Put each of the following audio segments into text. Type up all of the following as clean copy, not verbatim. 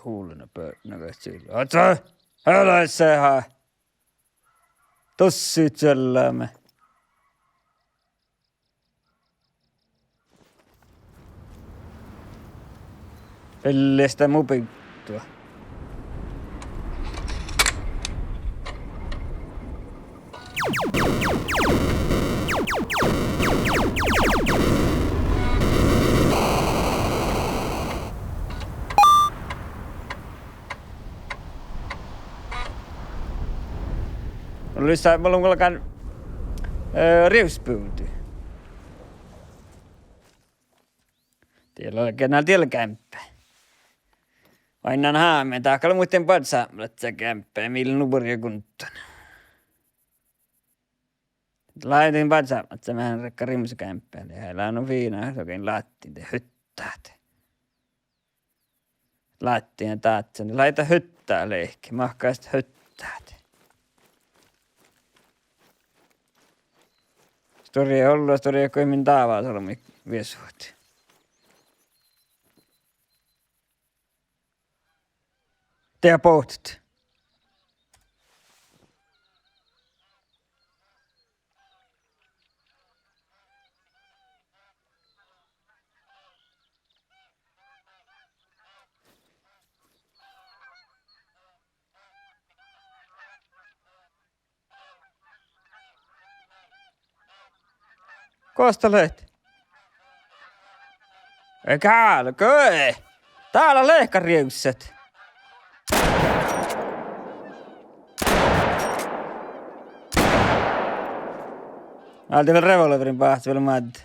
huulena pöydänä sillä. Otsa, älä sehän. Tossit sellämme. Pellestä mupittua. Mulla on alkan riuspyyty. Tiellä on kenellä tiellä kämppä. Aina haameen taakalla muiden patsaamalla kämppää, millä nupuria kuntoon. Laitin patsaamalla vähän rekka rimsa kämppäälle. Ja heillä on viinaa, jokin lattiin te hyttäät. Lattiin ja taatsen. Laita hyttää leikki, mahkaa sit hyttäät. Storia ei ollut, storia ei koimin taavaa solmi viesuut. Te pohtit. Kosta lehti? Eikä, köö! Täällä lehkariukset. Mä oltiin vielä revolverin päästä vielä maddi.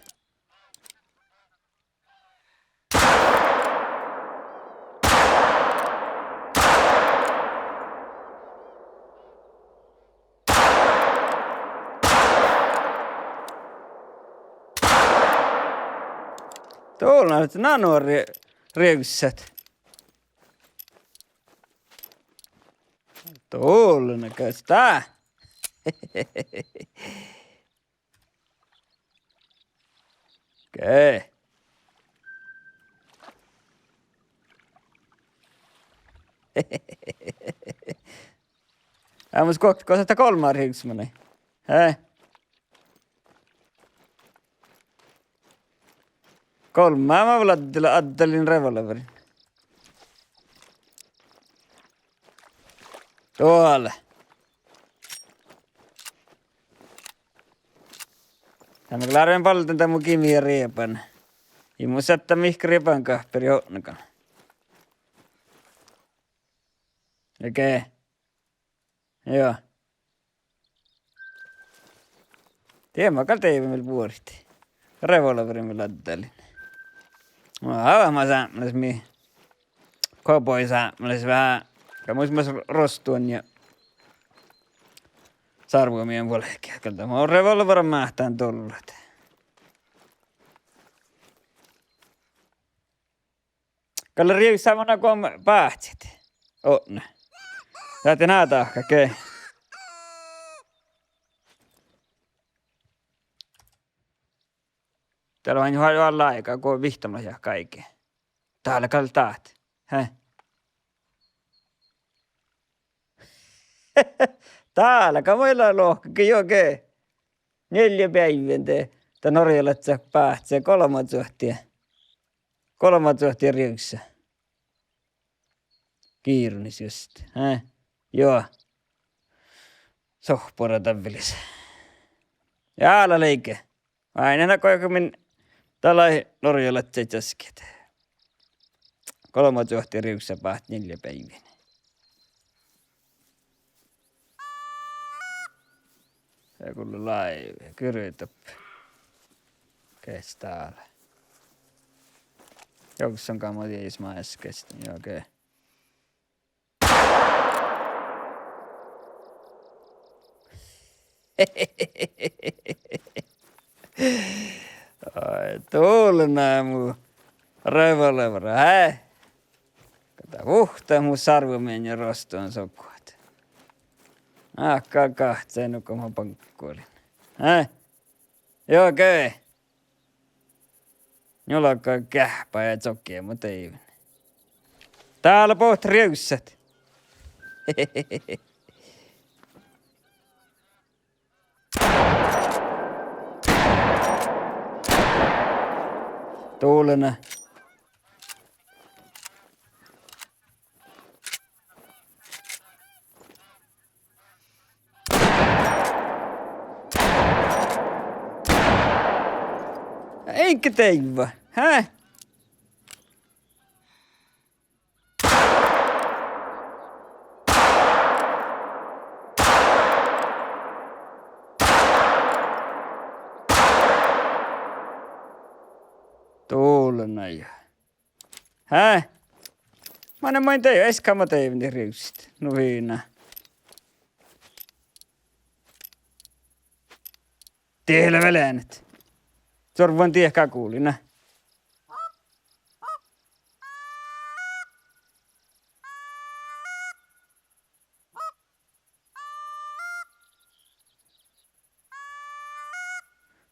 Tuolla on nanoriukset. Tuolla näköistä. Okei. Äämus kokko sitä kolmaa riuksmani. Hei. Kolmaa mä ajattelin revolverin. Tuolla. Tämä klaren paljon tämän mun kimiä riepan. Ja mun sättä mihkä riepan kahperi honnakan. Okei. Joo. Tiedän mä teivimillä puolitti. Revolverin mä ajattelin. Mä saammelis mi. Kopoi saammelis vähän. Ja muismas rostuon ja sarvuomien puolellekin. Kalta mä oon revolverin mähtään tullut. Kalle riivis samana kun päätsit. Onne. Lähti näitä ahka, kei. Täällä on ihan aikaa, kun on vihtamassa ja kaikkea. Täällä kaltaat. Hä? Täällä kamoilla lohkakin jokee. 4 päivän te. Tää Norjalla tää päähtsee 3 suhtia. 3 suhtia riuksessa. Kiirunis just. Hä? Joo. Sohpura tavallis. Jäällä leike. Aina koikummin tällai Norjalla tää täsket. 3 suhtia riuksessa päät 4 päivän. Ja kun laive, kyrjytöp. Kes täällä. Jokus on kamo tiismaa äskeistä, niin okei. Ai, tuolla nää muu revolvera, hä? Kata vuhtaa muu sarvumien ja rostoon sokuat. Ahkaa kahteen nukkuu mä pankkuolin. Hä? Joo, okei. Julla on kähpää ja tsokkia, mutta ei. Täällä poht röyssät. Tuulena. Eikä teivä, hä? Tuulena ja. Hä? Mä en teivä, eskä mä teivä niin riusit. No viina. Tiehellä väläänet. Sorvan tiehkää kuulina.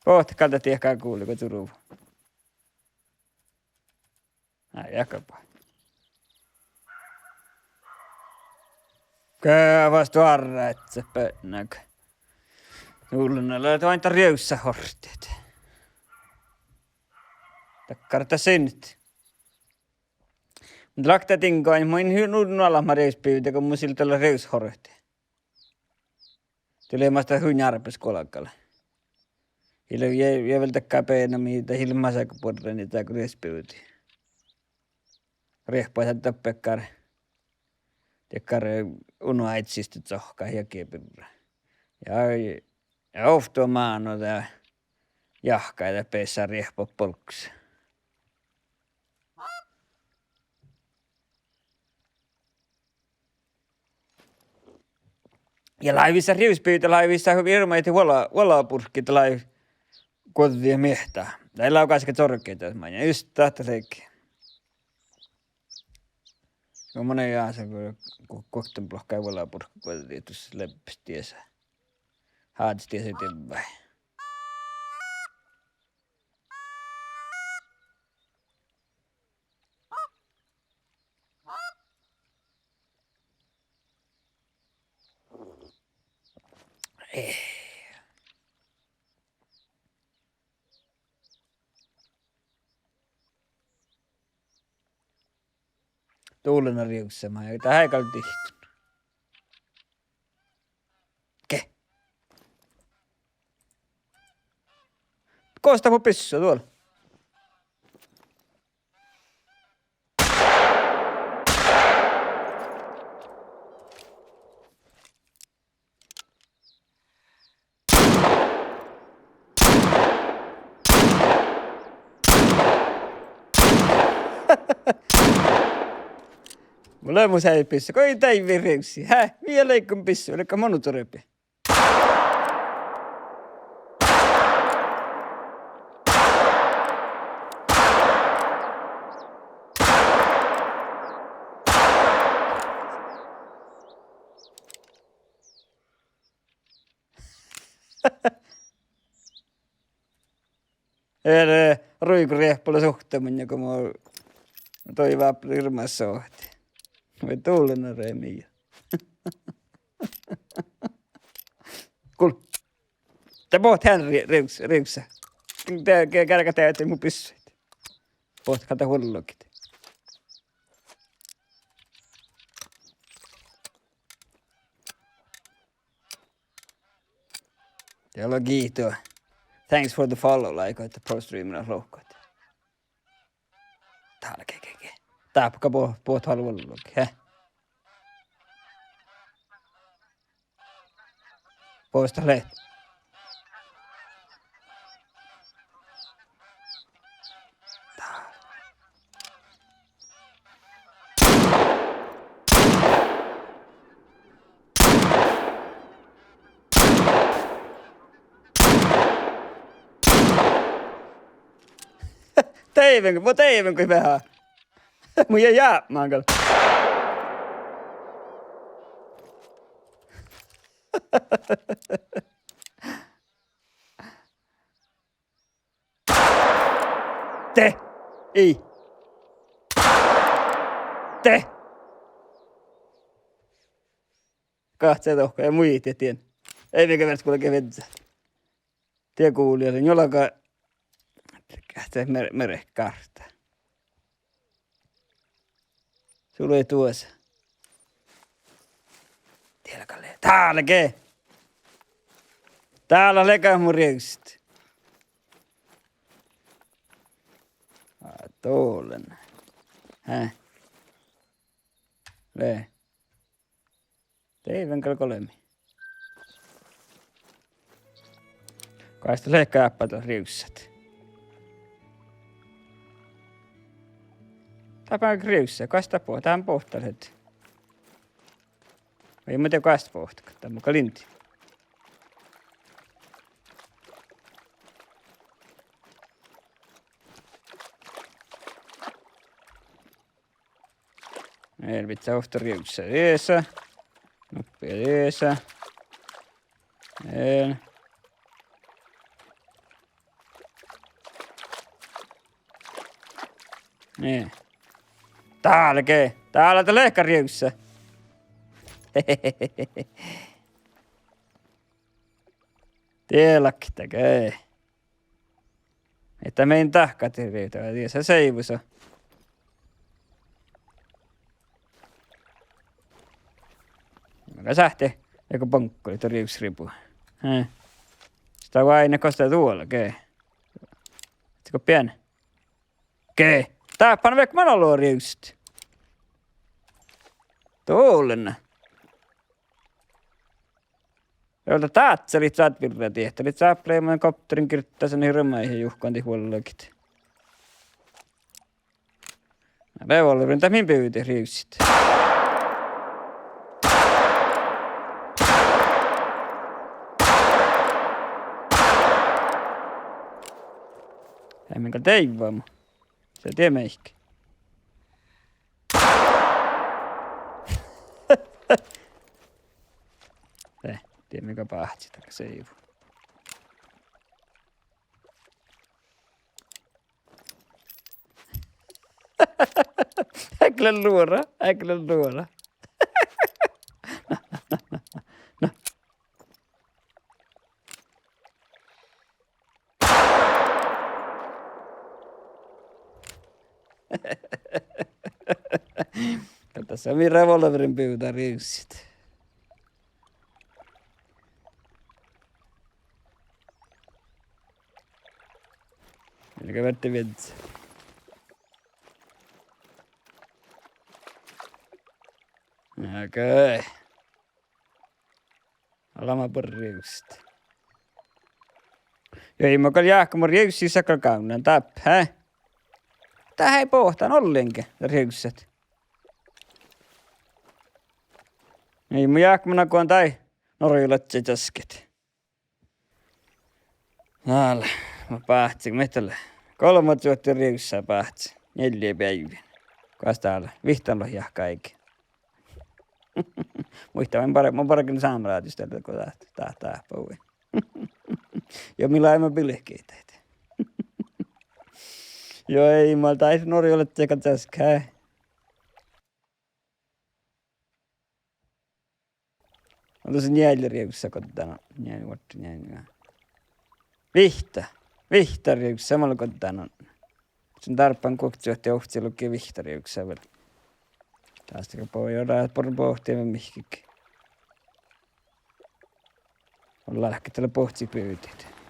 Pohti kalta tiehkää kuuli, kun Turuu. Jakapa. Kääväs tuarra, et se pönnäkö. Tuulena löytä vain tarjoussa horsteet. Takkarta synyt. Mutta lakta tinkoin, mä en nuudun alama reuspyytä, kun mun siltä olla reushorte. Tuli maasta huinjarpes kolakalla. Hilo jäveltä käpeänä, mitä hilmaisako podra niitä kun reuspyytä. Rehpaiset tappekkar. Tekkar unua etsistä tsohkaa ja kiepirra. Ja oftua maano tää jahka ja peessä rehpo polksa. Ja laivissa riuspyytä laivissa hirmaiti valapurkki tai kotia miehtää. Tai laukaiset sorkeita, ja just tahta sekin. No monen jäänsä, kun kohtan blokkaa valapurkki kotia tuossa leppistiesä. Haatistiesä eteenpäin. Tuulena riuksemaan ja tää häikällä tihtunut. Ke? Koosta mun pissua tuolla. Mulla on mun säi pissu, kun ei täivi riuksi. Häh? Vielä leikon pissu, oliko monutorepi? Ere ruikuriehpolla suhtaminen, kun mä toivaa irmassa ohti. Vai tuulena reemiä. Kuul. Tää poht hän riuksä. Tää kärkä täytyy mun pyssyt. Poht kalta hullokit. Täällä on kiitoa. Thanks for the follow, like että pro streamina lohkoit. Täällä kekeke. Taapka poht haluullokki, hä? Poista lehti. Teivän kuin vähän. Mun jäi jäämään kyllä. Te! Ei! Te! kahtse tohka ja muit ja tien. Ei mikä verts kuule vetsä. Tie kuulijoille, jollakaan kähtee merehkarta. Sulla ei tuossa. Tiedä Kalle. Täällä ke? Täällä lekä mun rieksit. Tuolen. Häh? Le. Teivän kalkolemi. Kaista leikkaa äppätä riussat. Tapaa riussa, kaista puhua, tähän pohtalet. Ei mä tiedä kaista pohtaa, tämä on muka linti. Elvitsä ohta riussa eesä. Nuppia eesä. Niin. Täällä ke? Täällä te lehkariussa. Tielläkin tekee. Että mein tahkat riittävät. Ja se seivusa. Mikä sähti? Eikä pankkoli tori yksi ripu. Sitä on aina kostaa tuolla, kee. Etsikö pieni? Kee. Tääpän vaikka manoloori yksi. Tuollena. Jolta taatselit saat virraa tehtälit saapleimaan kopterin kirjoittaa sen hirmaihin juhkaan tihuolokit. Revolverin tämän pyytä riussit. Ei minkä teivaamu. Se tie meihki. Tie mikä pahtsi taka seivu. Äklen luora. No. Tässä on minun revolverin pyytää riussit. Elikkä vette vetsä. Okei. Alama riussit. Ei mä kall jääkkä mun riussi sakal kaunan tapp, hä? Tää ei pohtaan ollenkin, riussit. Ei mä jääkkä mun akuan tai norjulatsi tasket. Näällä, mä pahtsin metällä. 3 vuotta riussa pahtsin. 4 päivää. Kas täällä, vihtanlo jääkkä eikä. Muista, mä parakin saamelaatista, kun tää puhui. Ja millä mä pilehkeitä. Joo, ei, mä tais norjolle tsekat äskää. On tosi njäljärjekussa kotona. Njäljärjekussa. Vihtarjekussa samalla kotona. Sen tarpeen koktsijohti ja ohti lukee vihtarjekussa vielä. Tästä kun pohjoidaan, että porun pohtiamme mihkikin. Ollaan lähkeä tällä pohti pyyteet.